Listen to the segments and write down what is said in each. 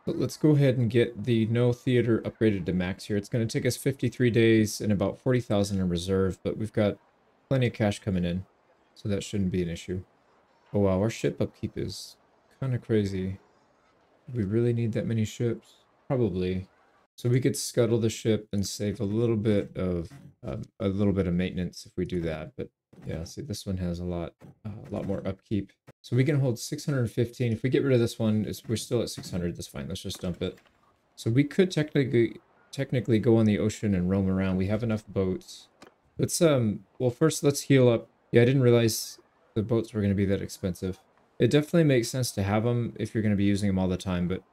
But let's go ahead and get the no theater upgraded to max here. It's going to take us 53 days and about 40,000 in reserve, but we've got plenty of cash coming in, so that shouldn't be an issue. Oh wow, our ship upkeep is kind of crazy. Do we really need that many ships? Probably. So we could scuttle the ship and save a little bit of maintenance if we do that. But yeah, see, this one has a lot more upkeep. So we can hold 615. If we get rid of this one, we're still at 600. That's fine. Let's just dump it. So we could technically go on the ocean and roam around. We have enough boats. Let's well, first let's heal up. Yeah, I didn't realize the boats were going to be that expensive. It definitely makes sense to have them if you're going to be using them all the time, but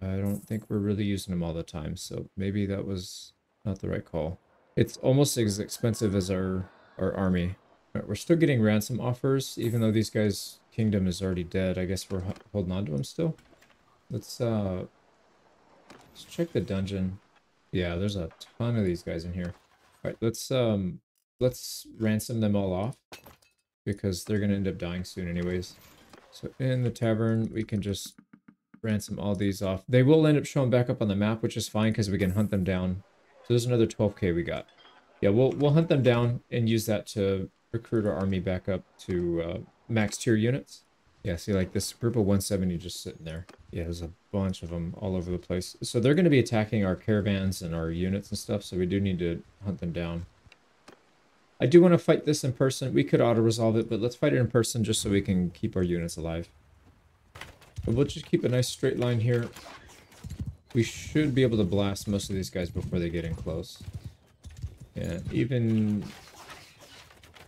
I don't think we're really using them all the time, so maybe that was not the right call. It's almost as expensive as our army. Right, we're still getting ransom offers, even though these guys' kingdom is already dead. I guess we're holding on to them still. Let's check the dungeon. Yeah, there's a ton of these guys in here. All right, let's ransom them all off because they're gonna end up dying soon anyways. So in the tavern, we can just ransom all these off. They will end up showing back up on the map, which is fine because we can hunt them down. So there's another 12k we got. Yeah, we'll hunt them down and use that to recruit our army back up to max tier units. Yeah, see, like this group of 170 just sitting there. Yeah, there's a bunch of them all over the place. So they're going to be attacking our caravans and our units and stuff, so we do need to hunt them down. I do want to fight this in person. We could auto-resolve it, but let's fight it in person just so we can keep our units alive. But we'll just keep a nice straight line here. We should be able to blast most of these guys before they get in close. And even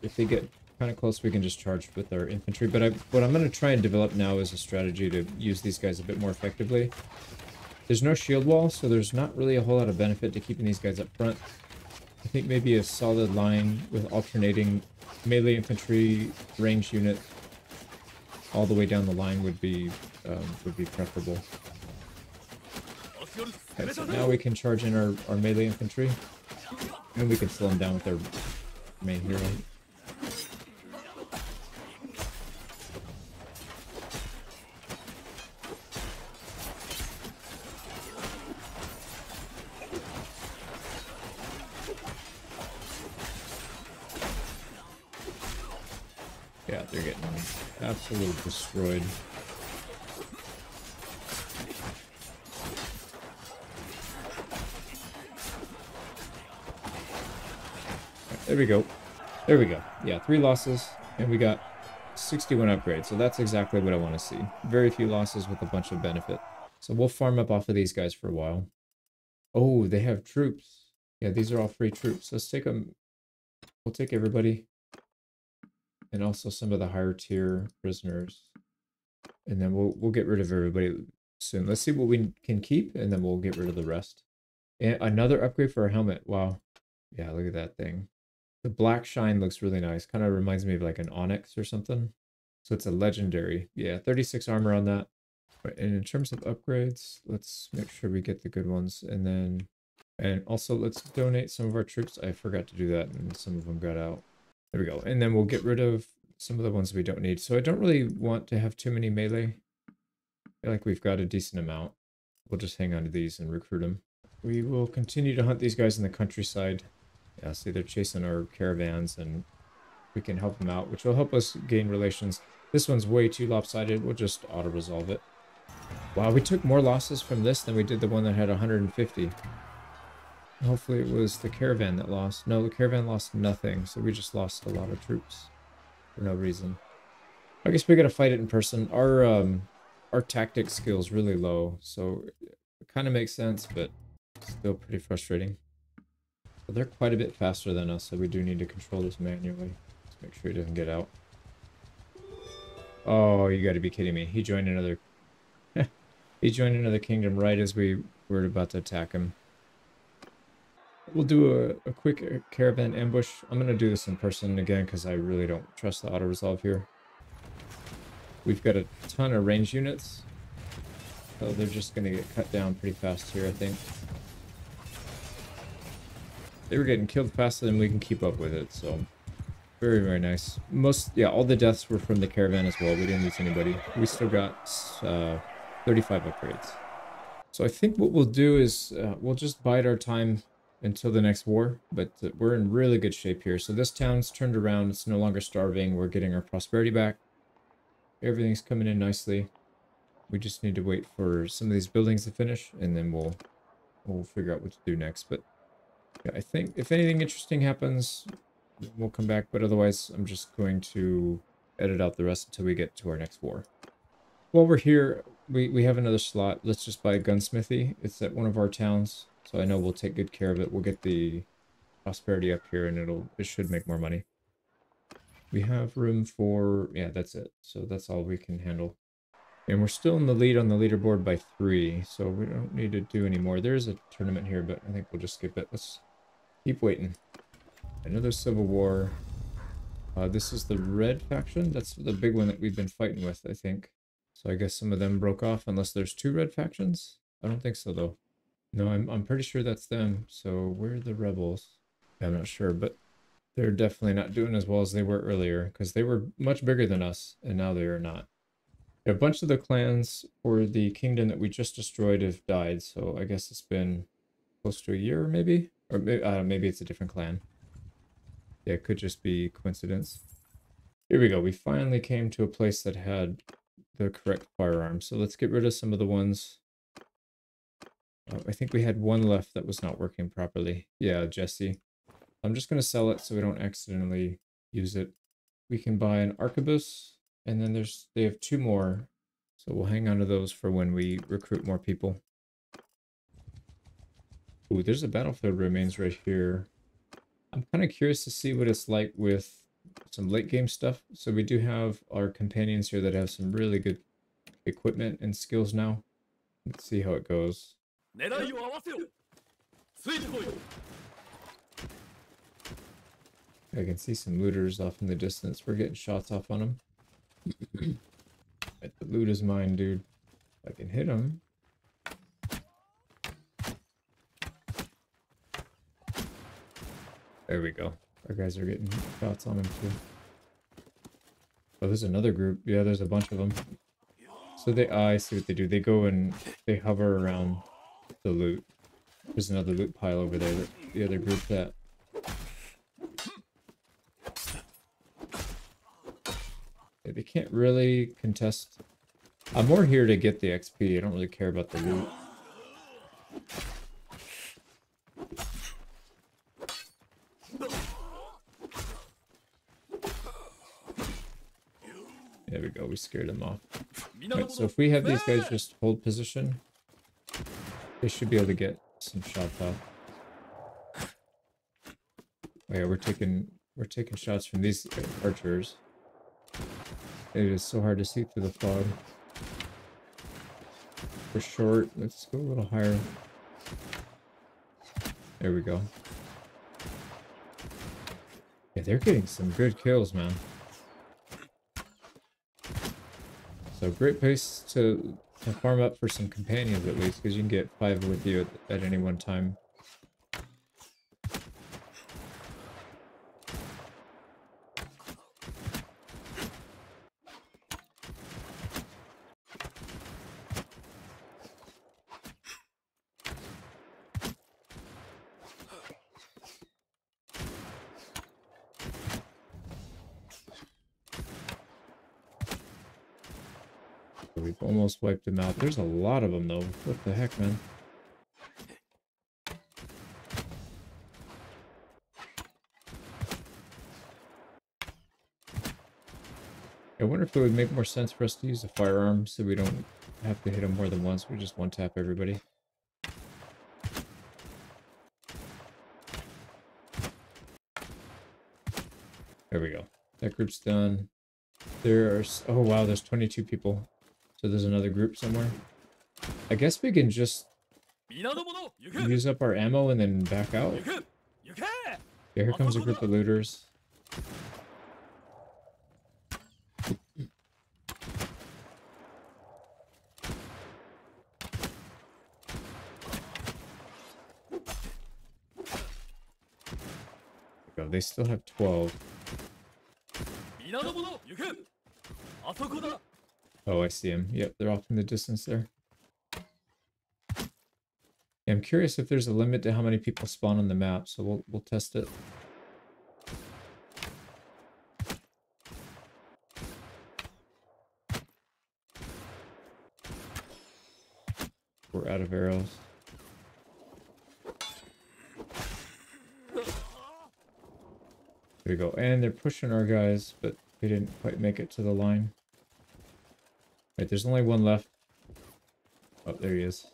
if they get kind of close, we can just charge with our infantry. But what I'm going to try and develop now is a strategy to use these guys a bit more effectively. There's no shield wall, so there's not really a whole lot of benefit to keeping these guys up front. I think maybe a solid line with alternating melee infantry, range unit, all the way down the line would be preferable. Okay, so now we can charge in our melee infantry, and we can slow them down with their main hero. Yeah, they're getting absolutely destroyed. There we go. There we go. Yeah, 3 losses, and we got 61 upgrades. So that's exactly what I want to see. Very few losses with a bunch of benefit. So we'll farm up off of these guys for a while. Oh, they have troops. Yeah, these are all free troops. Let's take them. We'll take everybody. And also some of the higher tier prisoners. And then we'll get rid of everybody soon. Let's see what we can keep, and then we'll get rid of the rest. And another upgrade for our helmet. Wow. Yeah, look at that thing. The black shine looks really nice. Kind of reminds me of like an onyx or something. So it's a legendary. Yeah, 36 armor on that. Right, and in terms of upgrades, let's make sure we get the good ones. And also let's donate some of our troops. I forgot to do that, and some of them got out. There we go. And then we'll get rid of some of the ones we don't need. So I don't really want to have too many melee. I feel like we've got a decent amount. We'll just hang on to these and recruit them. We will continue to hunt these guys in the countryside. Yeah, see, they're chasing our caravans, and we can help them out, which will help us gain relations. This one's way too lopsided. We'll just auto-resolve it. Wow, we took more losses from this than we did the one that had 150. Hopefully it was the caravan that lost. No, the caravan lost nothing, so we just lost a lot of troops for no reason. I guess we gotta fight it in person. Our tactics skill is really low, so it kind of makes sense, but still pretty frustrating. But they're quite a bit faster than us, so we do need to control this manually. Let's make sure he doesn't get out. Oh, you gotta be kidding me. He joined another... he joined another kingdom right as we were about to attack him. We'll do a quick caravan ambush. I'm gonna do this in person again because I really don't trust the auto-resolve here. We've got a ton of range units. So they're just gonna get cut down pretty fast here, I think. They were getting killed faster than we can keep up with it, so very, very nice. Yeah, all the deaths were from the caravan as well. We didn't lose anybody. We still got 35 upgrades. So I think what we'll do is we'll just bide our time until the next war, but we're in really good shape here. So this town's turned around. It's no longer starving. We're getting our prosperity back. Everything's coming in nicely. We just need to wait for some of these buildings to finish, and then we'll figure out what to do next. But yeah, I think if anything interesting happens, we'll come back. But otherwise, I'm just going to edit out the rest until we get to our next war. While we're here, we have another slot. Let's just buy a gunsmithy. It's at one of our towns, so I know we'll take good care of it. We'll get the prosperity up here, and it should make more money. We have room for, yeah, that's it. So that's all we can handle. And we're still in the lead on the leaderboard by 3, so we don't need to do any more. There is a tournament here, but I think we'll just skip it. Let's keep waiting. Another civil war. This is the red faction. That's the big one that we've been fighting with, I think. So I guess some of them broke off, unless there's 2 red factions? I don't think so, though. No, I'm pretty sure that's them. So where are the rebels? I'm not sure, but they're definitely not doing as well as they were earlier, because they were much bigger than us, and now they are not. A bunch of the clans for the kingdom that we just destroyed have died, so I guess it's been close to a year, maybe? Or maybe it's a different clan. Yeah, it could just be coincidence. Here we go. We finally came to a place that had the correct firearms. So let's get rid of some of the ones. I think we had one left that was not working properly. Yeah, Jesse. I'm just going to sell it so we don't accidentally use it. We can buy an arquebus. And then they have 2 more, so we'll hang on to those for when we recruit more people. Ooh, there's a battlefield remains right here. I'm kind of curious to see what it's like with some late game stuff. So we do have our companions here that have some really good equipment and skills now. Let's see how it goes. I can see some looters off in the distance. We're getting shots off on them. The loot is mine, dude. If I can hit him. There we go. Our guys are getting shots on him too. Oh, there's another group. Yeah, there's a bunch of them. So I see what they do. They go and they hover around the loot. There's another loot pile over there that the other group's at. Yeah, they can't really contest. I'm more here to get the XP. I don't really care about the loot. There we go, we scared them off. Right, so if we have these guys just hold position, they should be able to get some shots off. Oh yeah, we're taking shots from these archers. It is so hard to see through the fog. We're short. Let's go a little higher. There we go. Yeah, they're getting some good kills, man. So great place to farm up for some companions at least, because you can get 5 with you at any one time. We've almost wiped them out. There's a lot of them, though. What the heck, man? I wonder if it would make more sense for us to use a firearm so we don't have to hit them more than once. We just one-tap everybody. There we go. That group's done. There's... Oh, wow, there's 22 people. So there's another group somewhere. I guess we can just use up our ammo and then back out. Yeah, here comes a group of looters. Go. They still have 12. Oh, I see him. Yep, they're off in the distance there. Yeah, I'm curious if there's a limit to how many people spawn on the map, so we'll test it. We're out of arrows. There we go. And they're pushing our guys, but we didn't quite make it to the line. Right, there's only one left. Oh, there he is.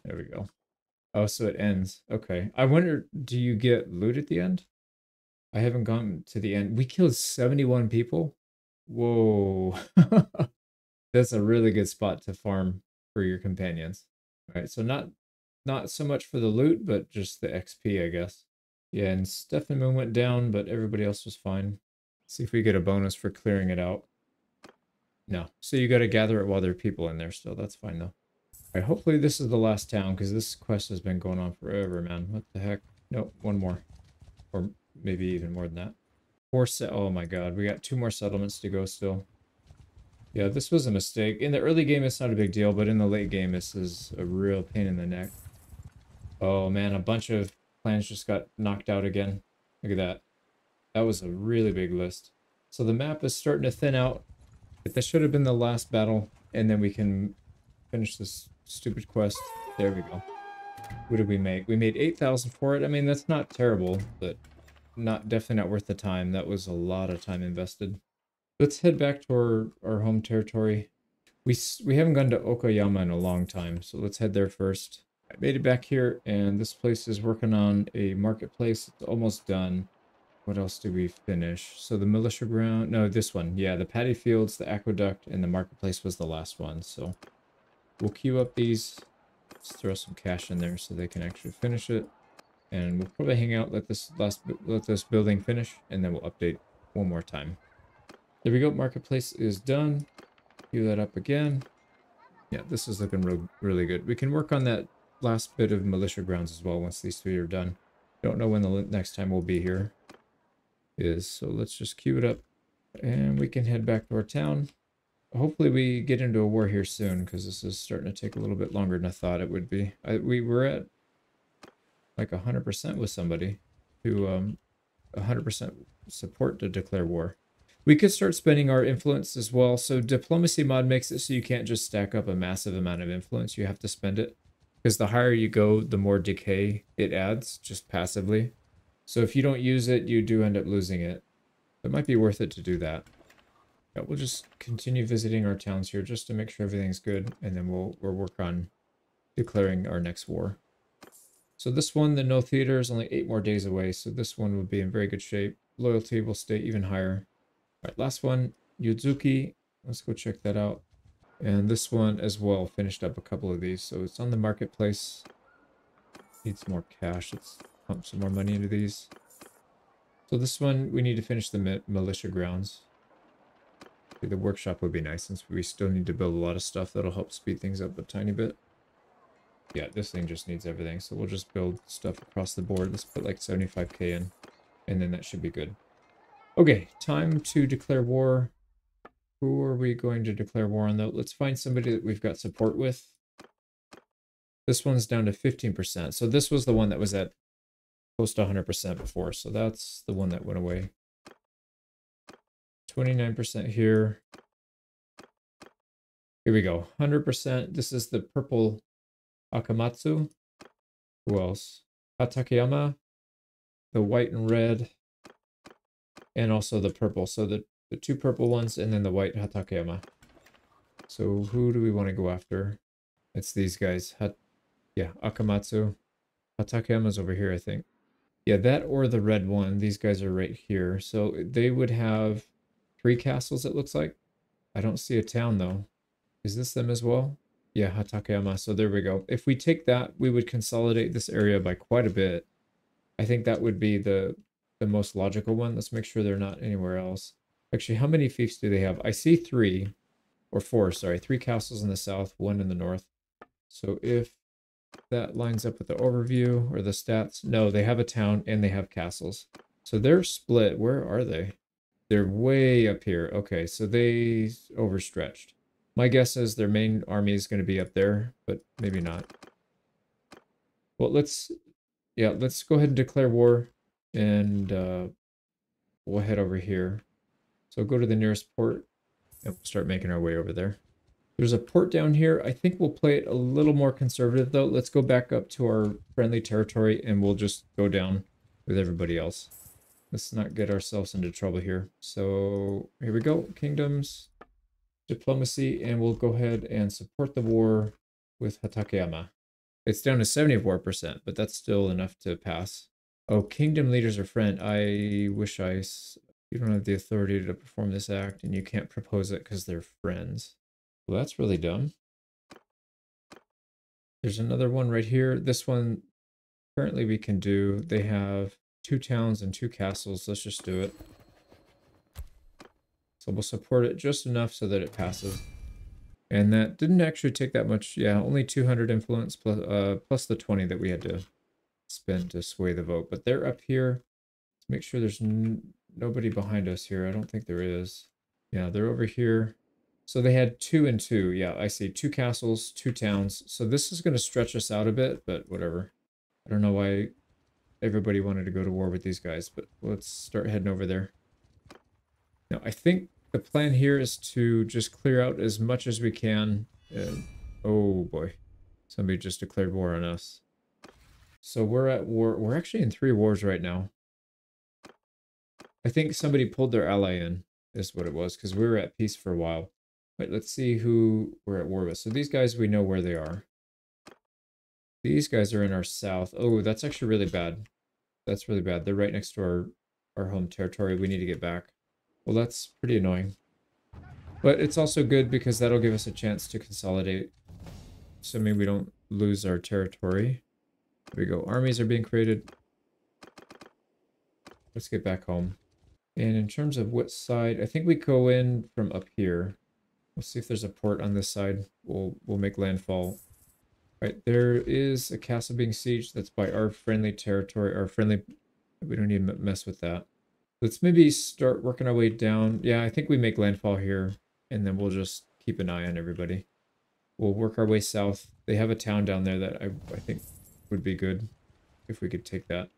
There we go. Oh, so it ends. Okay. I wonder, do you get loot at the end? I haven't gone to the end. We killed 71 people? Whoa. That's a really good spot to farm for your companions. All right, so not so much for the loot, but just the XP, I guess. Yeah, and Stefan Moon went down, but everybody else was fine. See if we get a bonus for clearing it out. No. So you got to gather it while there are people in there still. That's fine, though. All right, hopefully this is the last town, because this quest has been going on forever, man. What the heck? Nope, one more. Or maybe even more than that. Oh my god, we got 2 more settlements to go still. Yeah, this was a mistake. In the early game, it's not a big deal, but in the late game, this is a real pain in the neck. Oh man, a bunch of clans just got knocked out again. Look at that. That was a really big list. So the map is starting to thin out. But this should have been the last battle, and then we can finish this stupid quest. There we go. What did we make? We made 8,000 for it. I mean, that's not terrible, but definitely not worth the time. That was a lot of time invested. Let's head back to our home territory. We haven't gone to Okayama in a long time, so let's head there first. I made it back here, and this place is working on a marketplace. It's almost done. What else did we finish? So the militia ground, no, this one. Yeah, the paddy fields, the aqueduct, and the marketplace was the last one. So we'll queue up these. Let's throw some cash in there so they can actually finish it. And we'll probably hang out, let this building finish, and then we'll update one more time. There we go, marketplace is done. Queue that up again. Yeah, this is looking really good. We can work on that last bit of militia grounds as well once these 3 are done. Don't know when the next time we'll be here is, so let's just queue it up and we can head back to our town. Hopefully we get into a war here soon, because this is starting to take a little bit longer than I thought it would be. We were at like 100% with somebody to 100% support to declare war. We could start spending our influence as well. So diplomacy mod makes it so you can't just stack up a massive amount of influence. You have to spend it, because the higher you go, the more decay it adds just passively. So if you don't use it, you do end up losing it. It might be worth it to do that. Yeah, we'll just continue visiting our towns here just to make sure everything's good, and then we'll work on declaring our next war. So this one, the no theater, is only 8 more days away, so this one will be in very good shape. Loyalty will stay even higher. All right, last one, Yuzuki. Let's go check that out. And this one as well, finished up a couple of these, so it's on the marketplace. Needs more cash. Let's pump some more money into these. So this one, we need to finish the militia grounds. The workshop would be nice, since we still need to build a lot of stuff that'll help speed things up a tiny bit. Yeah, this thing just needs everything, so we'll just build stuff across the board. Let's put like 75k in, and then that should be good. Okay, time to declare war. Who are we going to declare war on, though? Let's find somebody that we've got support with. This one's down to 15%. So this was the one that was at close to 100% before. So that's the one that went away. 29% here. Here we go. 100%. This is the purple Akamatsu. Who else? Hatakeyama. The white and red. And also the purple. So the 2 purple ones and then the white Hatakeyama. So who do we want to go after? It's these guys. Yeah, Akamatsu. Hatakeyama's over here, I think. Yeah, that or the red one. These guys are right here. So they would have 3 castles, it looks like. I don't see a town, though. Is this them as well? Yeah, Hatakeyama. So there we go. If we take that, we would consolidate this area by quite a bit. I think that would be the most logical one. Let's make sure they're not anywhere else. Actually, how many fiefs do they have? I see 3. Or 4, sorry. 3 castles in the south, 1 in the north. So if that lines up with the overview or the stats. No, they have a town and they have castles. So they're split. Where are they? They're way up here. Okay, so they overstretched. My guess is their main army is going to be up there, but maybe not. Well, let's go ahead and declare war, and we'll head over here. So go to the nearest port, and we'll start making our way over there. There's a port down here. I think we'll play it a little more conservative, though. Let's go back up to our friendly territory, and we'll just go down with everybody else. Let's not get ourselves into trouble here. So here we go. Kingdoms, diplomacy, and we'll go ahead and support the war with Hatakeyama. It's down to 74%, but that's still enough to pass. Oh, kingdom leaders are friend. I wish you don't have the authority to perform this act, and you can't propose it because they're friends. Well, that's really dumb. There's another one right here. This one, currently we can do. They have 2 towns and 2 castles. Let's just do it. So we'll support it just enough so that it passes. And that didn't actually take that much. Yeah, only 200 influence plus the 20 that we had to spend to sway the vote. But they're up here. Let's make sure there's nobody behind us here. I don't think there is. Yeah, they're over here. So they had 2 and 2. Yeah, I see. 2 castles, 2 towns. So this is going to stretch us out a bit, but whatever. I don't know why everybody wanted to go to war with these guys, but let's start heading over there. Now, I think the plan here is to just clear out as much as we can. And, oh boy, somebody just declared war on us. So we're at war. We're actually in 3 wars right now. I think somebody pulled their ally in, is what it was, because we were at peace for a while. Wait, let's see who we're at war with. So these guys, we know where they are. These guys are in our south. Oh, that's actually really bad. That's really bad. They're right next to our home territory. We need to get back. Well, that's pretty annoying. But it's also good because that'll give us a chance to consolidate. Assuming we don't lose our territory. There we go. Armies are being created. Let's get back home. And in terms of what side, I think we go in from up here. We'll see if there's a port on this side. We'll make landfall. Right, there is a castle being sieged. That's by our friendly territory. We don't need to mess with that. Let's maybe start working our way down. Yeah, I think we make landfall here, and then we'll just keep an eye on everybody. We'll work our way south. They have a town down there that I think would be good if we could take that.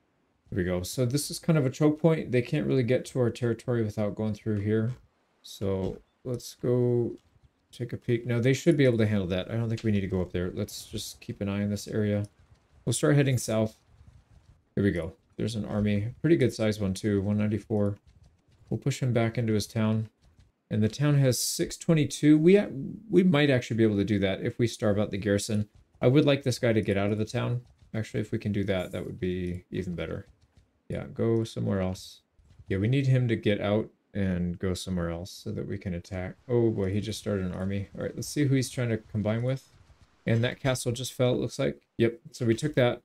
There we go. So this is kind of a choke point. They can't really get to our territory without going through here. So let's go take a peek. Now, they should be able to handle that. I don't think we need to go up there. Let's just keep an eye on this area. We'll start heading south. Here we go. There's an army. Pretty good size one, too. 194. We'll push him back into his town. And the town has 622. We might actually be able to do that if we starve out the garrison. I would like this guy to get out of the town. Actually, if we can do that, that would be even better. Yeah, go somewhere else. Yeah, we need him to get out and go somewhere else so that we can attack. Oh boy, he just started an army. All right, let's see who he's trying to combine with. And that castle just fell, it looks like. Yep, so we took that.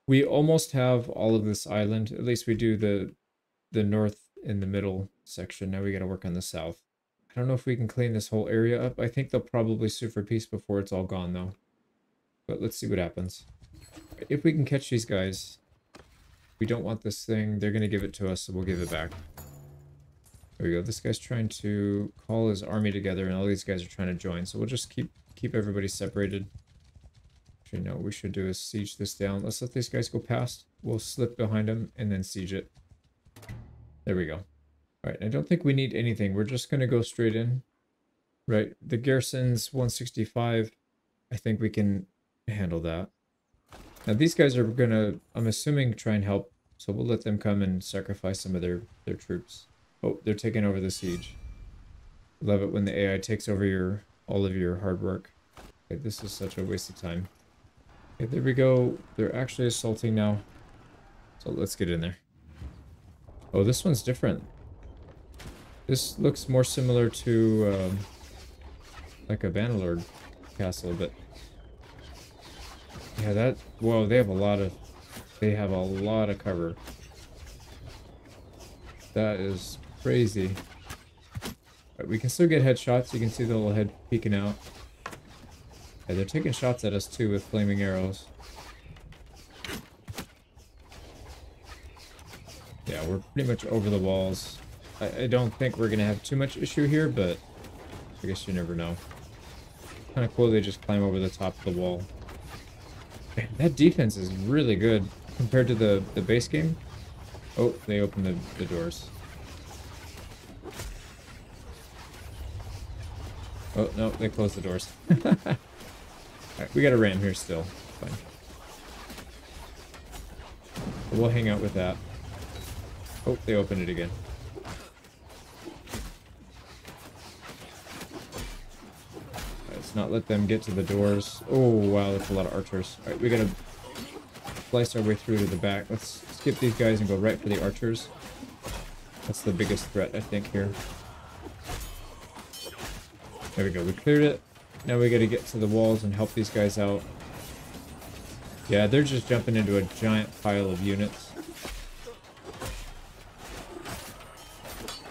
We almost have all of this island. At least we do the north in the middle section. Now we got to work on the south. I don't know if we can clean this whole area up. I think they'll probably sue for peace before it's all gone, though. But let's see what happens. If we can catch these guys, we don't want this thing. They're going to give it to us, so we'll give it back. There we go. This guy's trying to call his army together, and all these guys are trying to join. So we'll just keep everybody separated. Actually, no, what we should do is siege this down. Let's let these guys go past. We'll slip behind them and then siege it. There we go. All right, I don't think we need anything. We're just going to go straight in. Right, the garrison's 165. I think we can handle that. Now these guys are going to, I'm assuming, try and help. So we'll let them come and sacrifice some of their troops. Oh, they're taking over the siege. Love it when the AI takes over all of your hard work. Okay, this is such a waste of time. Okay, there we go. They're actually assaulting now. So let's get in there. Oh, this one's different. This looks more similar to like a Bannerlord castle, but yeah, that, whoa, they have a lot of cover. That is crazy. But we can still get headshots. You can see the little head peeking out. Yeah, they're taking shots at us too with flaming arrows. Yeah, we're pretty much over the walls. I don't think we're gonna have too much issue here, but I guess you never know. kind of cool they just climb over the top of the wall. Man, that defense is really good compared to the base game. Oh, they opened the doors. Oh, no, they closed the doors. Alright, we got a ram here still. Fine. But we'll hang out with that. Oh, they opened it again. Let's not let them get to the doors. Oh, wow, that's a lot of archers. Alright, we gotta slice our way through to the back. Let's skip these guys and go right for the archers. That's the biggest threat, I think, here. There we go, we cleared it. Now we gotta get to the walls and help these guys out. Yeah, they're just jumping into a giant pile of units.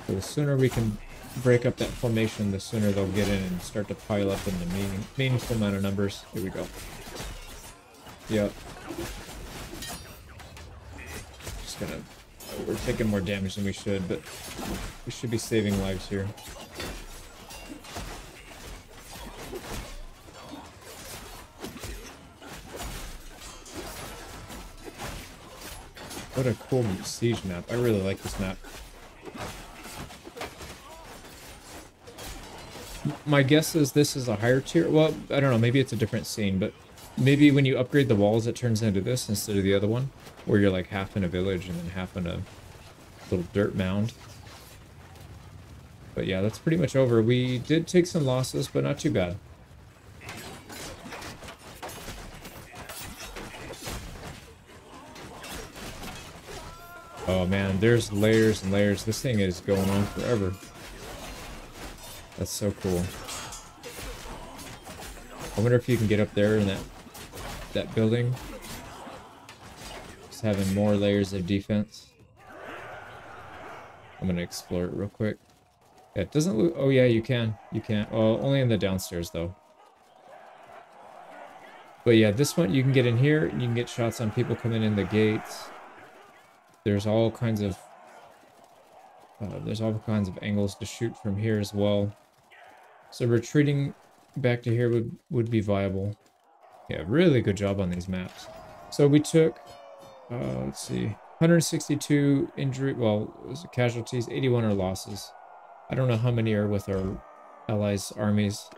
So the sooner we can break up that formation, the sooner they'll get in and start to pile up in the meaningful amount of numbers. Here we go. Yep. Just gonna... we're taking more damage than we should, but we should be saving lives here. What a cool siege map. I really like this map. My guess is this is a higher tier. Well, I don't know. Maybe it's a different scene, but maybe when you upgrade the walls, it turns into this instead of the other one, where you're like half in a village and then half in a little dirt mound. But yeah, that's pretty much over. We did take some losses, but not too bad. Oh man, there's layers and layers. This thing is going on forever. That's so cool. I wonder if you can get up there in that building. Just having more layers of defense. I'm gonna explore it real quick. Yeah, it doesn't look... oh yeah, you can. You can. Well, only in the downstairs though. But yeah, this one you can get in here and you can get shots on people coming in the gates. There's all kinds of angles to shoot from here as well. So retreating back to here would be viable. Yeah, really good job on these maps. So we took, let's see, 162 injury, well, casualties, 81 are losses. I don't know how many are with our allies' armies.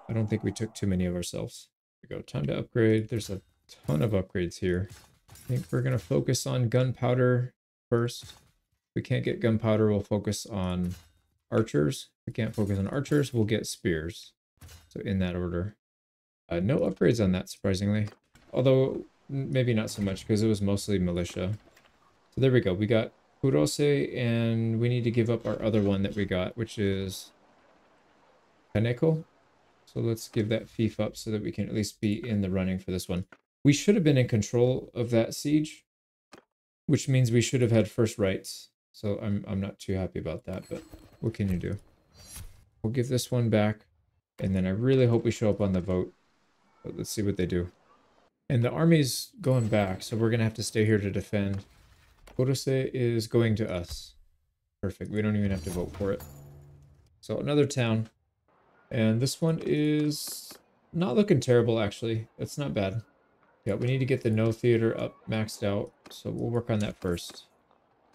I don't think we took too many of ourselves. Here we go, time to upgrade. There's a ton of upgrades here. I think we're going to focus on gunpowder first. If we can't get gunpowder, we'll focus on archers. If we can't focus on archers, we'll get spears. So in that order. No upgrades on that, surprisingly. Although, maybe not so much, because it was mostly militia. So there we go. We got Kurose, and we need to give up our other one that we got, which is Kaneko. So let's give that fief up so that we can at least be in the running for this one. We should have been in control of that siege, which means we should have had first rights. So I'm not too happy about that, but what can you do? We'll give this one back, and then I really hope we show up on the vote. But let's see what they do. And the army's going back, so we're gonna have to stay here to defend. Kodose is going to us. Perfect, we don't even have to vote for it. So another town. And this one is not looking terrible, actually. It's not bad. Yeah, we need to get the no theater up maxed out, so we'll work on that first.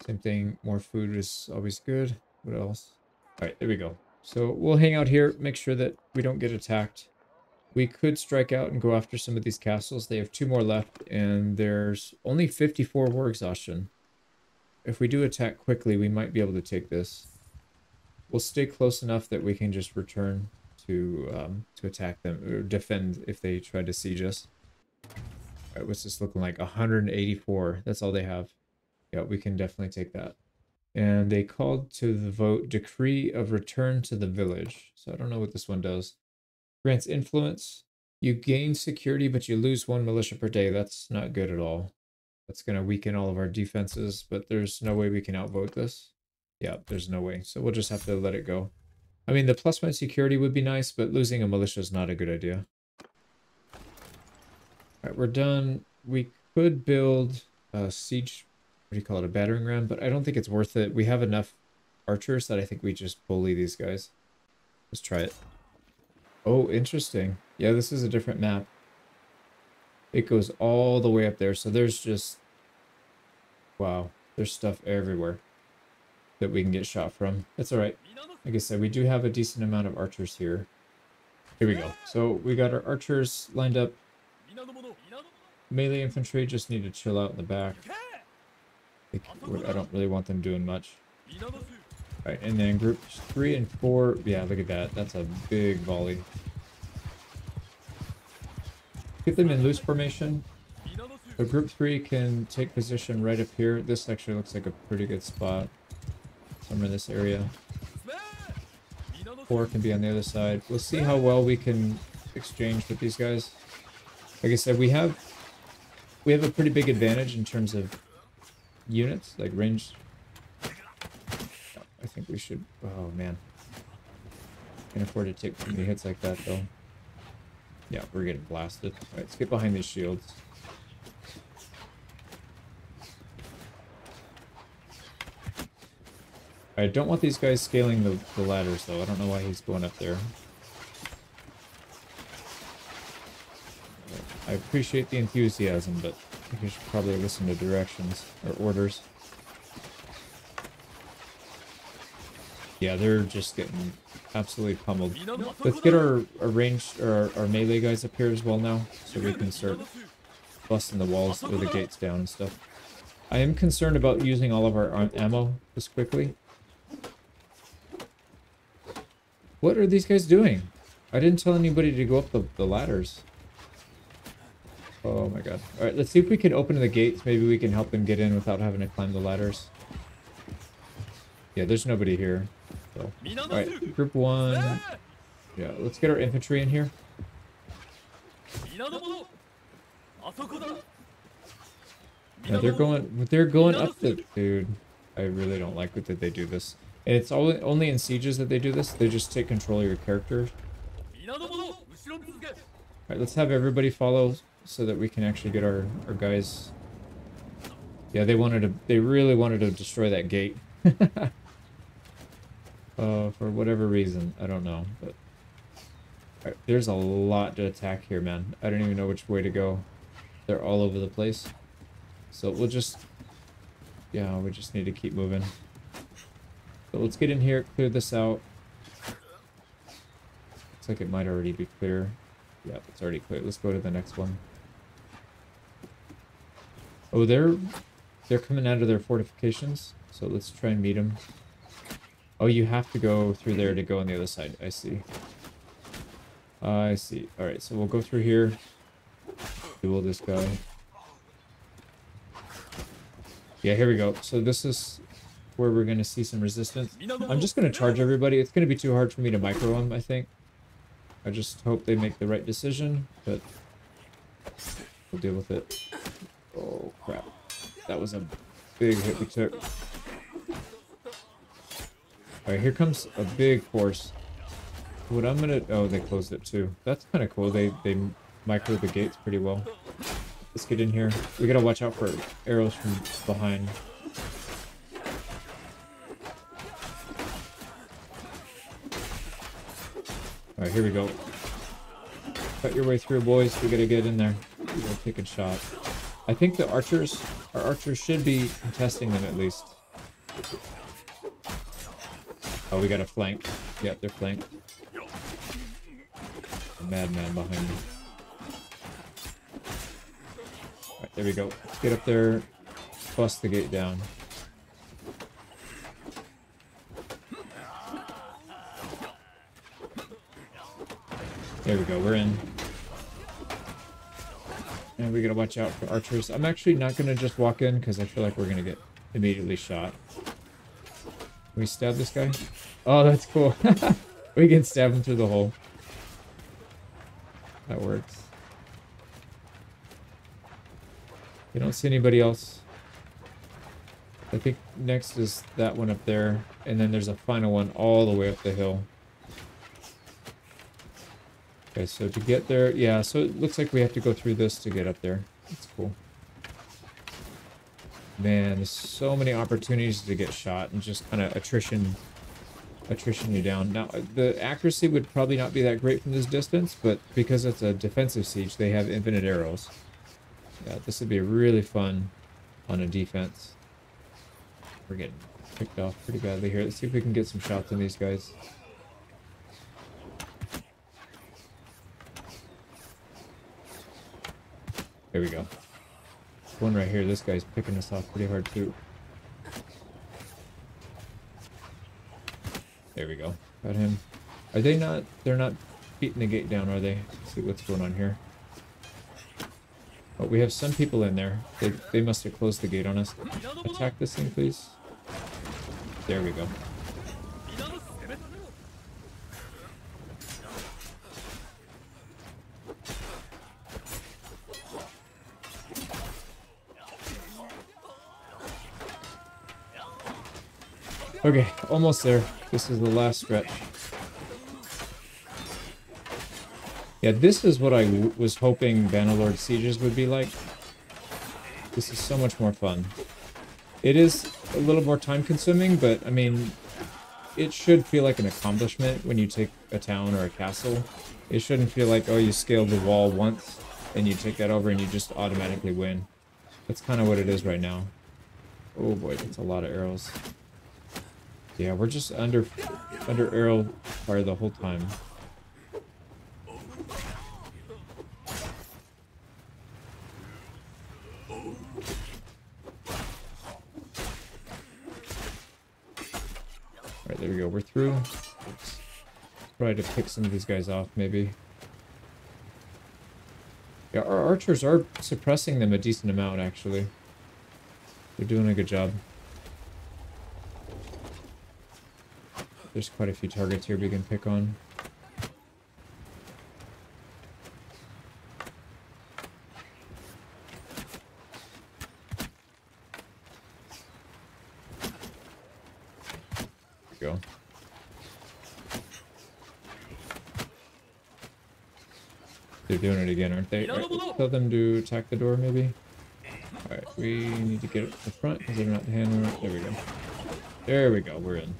Same thing, more food is always good. What else? Alright, there we go. So we'll hang out here, make sure that we don't get attacked. We could strike out and go after some of these castles. They have 2 more left, and there's only 54 war exhaustion. If we do attack quickly, we might be able to take this. We'll stay close enough that we can just return to attack them, or defend if they try to siege us. Alright, what's this looking like? 184. That's all they have. Yeah, we can definitely take that. And they called to the vote Decree of Return to the Village. So I don't know what this one does. Grants influence. You gain security, but you lose 1 militia per day. That's not good at all. That's going to weaken all of our defenses, but there's no way we can outvote this. Yeah, there's no way. So we'll just have to let it go. I mean, the +1 security would be nice, but losing a militia is not a good idea. Alright, we're done. We could build a siege, what do you call it, a battering ram, but I don't think it's worth it. We have enough archers that I think we just bully these guys. Let's try it. Oh, interesting. Yeah, this is a different map. It goes all the way up there. So there's just, wow, there's stuff everywhere that we can get shot from. That's all right. Like I said, we do have a decent amount of archers here. Here we go. So we got our archers lined up. Melee infantry just need to chill out in the back. I don't really want them doing much. Alright, and then groups 3 and 4. Yeah, look at that. That's a big volley. Get them in loose formation. So group 3 can take position right up here. This actually looks like a pretty good spot. Somewhere in this area. 4 can be on the other side. We'll see how well we can exchange with these guys. Like I said, we have a pretty big advantage in terms of units, like range. I think we should... Oh, man. Can't afford to take too many hits like that, though. Yeah, we're getting blasted. Alright, let's get behind these shields. I don't want these guys scaling the ladders, though. I don't know why he's going up there. I appreciate the enthusiasm, but I think you should probably listen to directions or orders. Yeah, they're just getting absolutely pummeled. Let's get our ranged or our melee guys up here as well now, so we can start busting the walls or the gates down and stuff. I am concerned about using all of our ammo this quickly. What are these guys doing? I didn't tell anybody to go up the ladders. Oh my god. Alright, let's see if we can open the gates. Maybe we can help them get in without having to climb the ladders. Yeah, there's nobody here. So. Alright, group 1. Yeah, let's get our infantry in here. Yeah, they're going up the... Dude, I really don't like it that they do this. And it's only in sieges that they do this. They just take control of your character. Alright, let's have everybody follow so that we can actually get our guys... Yeah, they really wanted to destroy that gate. For whatever reason, I don't know, but... Alright, there's a lot to attack here, man. I don't even know which way to go. They're all over the place. So we'll just... Yeah, we just need to keep moving. So let's get in here, clear this out. Looks like it might already be clear. Yeah, it's already clear. Let's go to the next one. Oh, they're coming out of their fortifications. So let's try and meet them. Oh, you have to go through there to go on the other side. I see. I see. Alright, so we'll go through here. Duel this guy. Yeah, here we go. So this is where we're going to see some resistance. I'm just going to charge everybody. It's going to be too hard for me to micro them, I think. I just hope they make the right decision, but we'll deal with it. Oh, crap. That was a big hit we took. Alright, here comes a big force. What I'm gonna... Oh, they closed it too. That's kind of cool. They micro the gates pretty well. Let's get in here. We gotta watch out for arrows from behind. Alright, here we go. Cut your way through, boys. We gotta get in there. We gotta take a shot. I think the archers... Our archers should be contesting them at least. Oh, we got a flank. Yep, they're flanked. A madman behind me. Alright, there we go. Get up there. Bust the gate down. There we go, we're in. And we gotta watch out for archers. I'm actually not gonna just walk in because I feel like we're gonna get immediately shot. Can we stab this guy? Oh, that's cool. We can stab him through the hole. That works. We don't see anybody else. I think next is that one up there. And then there's a final one all the way up the hill. Okay, so to get there, yeah, so it looks like we have to go through this to get up there. That's cool. Man, there's so many opportunities to get shot and just kind of attrition attrition you down. Now, the accuracy would probably not be that great from this distance, but because it's a defensive siege, they have infinite arrows. Yeah, this would be really fun on a defense. We're getting picked off pretty badly here. Let's see if we can get some shots on these guys. There we go. One right here. This guy's picking us off pretty hard too. There we go. Got him. Are they not... They're not beating the gate down, are they? Let's see what's going on here. Oh, we have some people in there. They must have closed the gate on us. Attack this thing, please. There we go. Okay, almost there. This is the last stretch. Yeah, this is what I was hoping Bannerlord Sieges would be like. This is so much more fun. It is a little more time-consuming, but, I mean, it should feel like an accomplishment when you take a town or a castle. It shouldn't feel like, oh, you scaled the wall once, and you take that over and you just automatically win. That's kind of what it is right now. Oh boy, that's a lot of arrows. Yeah, we're just under arrow fire the whole time. Alright, there we go. We're through. Let's try to pick some of these guys off, maybe. Yeah, our archers are suppressing them a decent amount, actually. They're doing a good job. There's quite a few targets here we can pick on. There we go. They're doing it again, aren't they? Right, let's tell them to attack the door, maybe. Alright, we need to get it to the front because they're not handling it. There we go. There we go, we're in.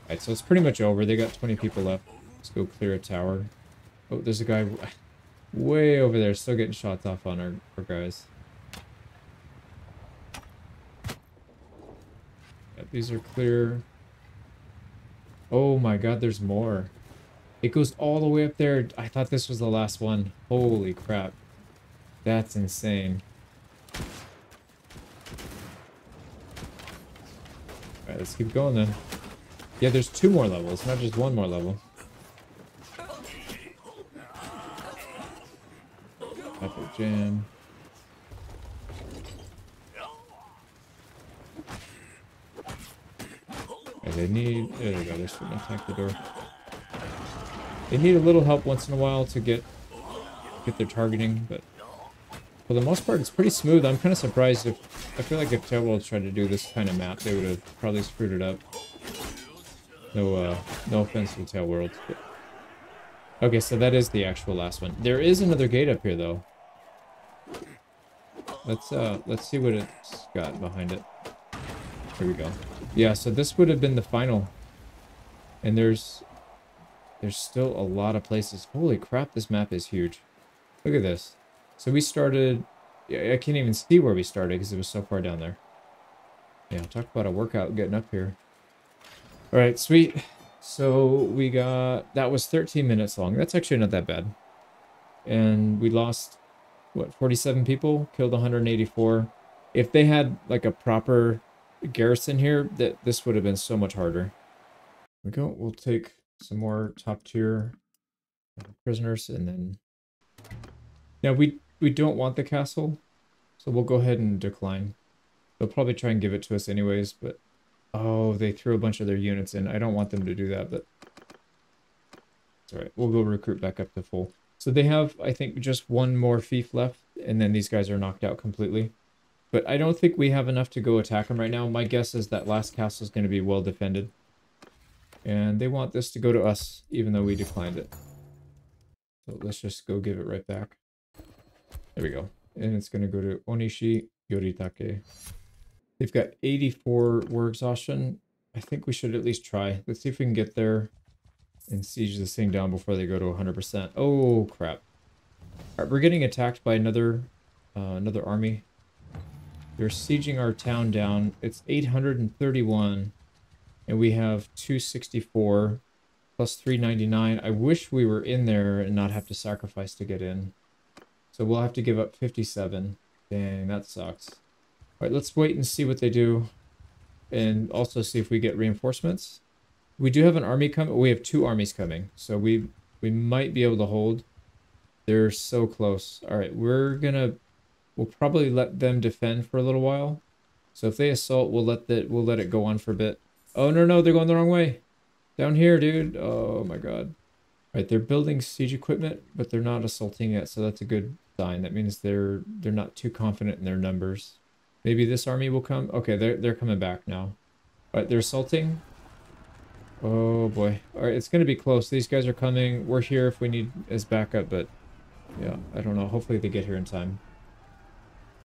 Alright, so it's pretty much over. They got 20 people left. Let's go clear a tower. Oh, there's a guy way over there still getting shots off on our guys. Yeah, these are clear. Oh my god, there's more. It goes all the way up there. I thought this was the last one. Holy crap. That's insane. Alright, let's keep going then. Yeah, there's 2 more levels, not just 1 more level. Apple jam. Okay, they need... There they go, they're starting to attack the door. They need a little help once in a while to get their targeting, but for the most part, it's pretty smooth. I'm kind of surprised if... I feel like if Tailworld tried to do this kind of map, they would have probably screwed it up. No offense to Tailworld. But... Okay, so that is the actual last one. There is another gate up here, though. Let's see what it's got behind it. Here we go. Yeah, so this would have been the final. And there's still a lot of places. Holy crap, this map is huge. Look at this. So we started... Yeah, I can't even see where we started because it was so far down there. Yeah, talk about a workout getting up here. Alright, sweet. So we got... That was 13 minutes long. That's actually not that bad. And we lost, what, 47 people? Killed 184. If they had, like, a proper garrison here, this would have been so much harder. There we go. We'll take some more top tier prisoners, and then... Now, we don't want the castle, so we'll go ahead and decline. They'll probably try and give it to us anyways, but... Oh, they threw a bunch of their units in. I don't want them to do that, but... It's alright. We'll go recruit back up to full. So they have, I think, just 1 more fief left, and then these guys are knocked out completely. But I don't think we have enough to go attack them right now. My guess is that last castle is going to be well defended. And they want this to go to us, even though we declined it. So let's just go give it right back. There we go. And it's going to go to Onishi Yoritake. They've got 84 war exhaustion. I think we should at least try. Let's see if we can get there and siege this thing down before they go to 100%. Oh, crap. All right, we're getting attacked by another army. They're sieging our town down. It's 831, and we have 264 plus 399. I wish we were in there and not have to sacrifice to get in. So we'll have to give up 57. Dang, that sucks. All right, let's wait and see what they do. And also see if we get reinforcements. We do have an army coming. We have 2 armies coming. So we might be able to hold. They're so close. All right, we'll probably let them defend for a little while. So if they assault, we'll let it go on for a bit. Oh, no, they're going the wrong way. Down here, dude. Oh my god. All right, they're building siege equipment, but they're not assaulting yet, so that's a good sign. That means they're not too confident in their numbers. Maybe this army will come. Okay, they're coming back now. All right, they're assaulting. Oh boy. All right, it's going to be close. These guys are coming. We're here if we need as backup, but yeah, I don't know. Hopefully they get here in time.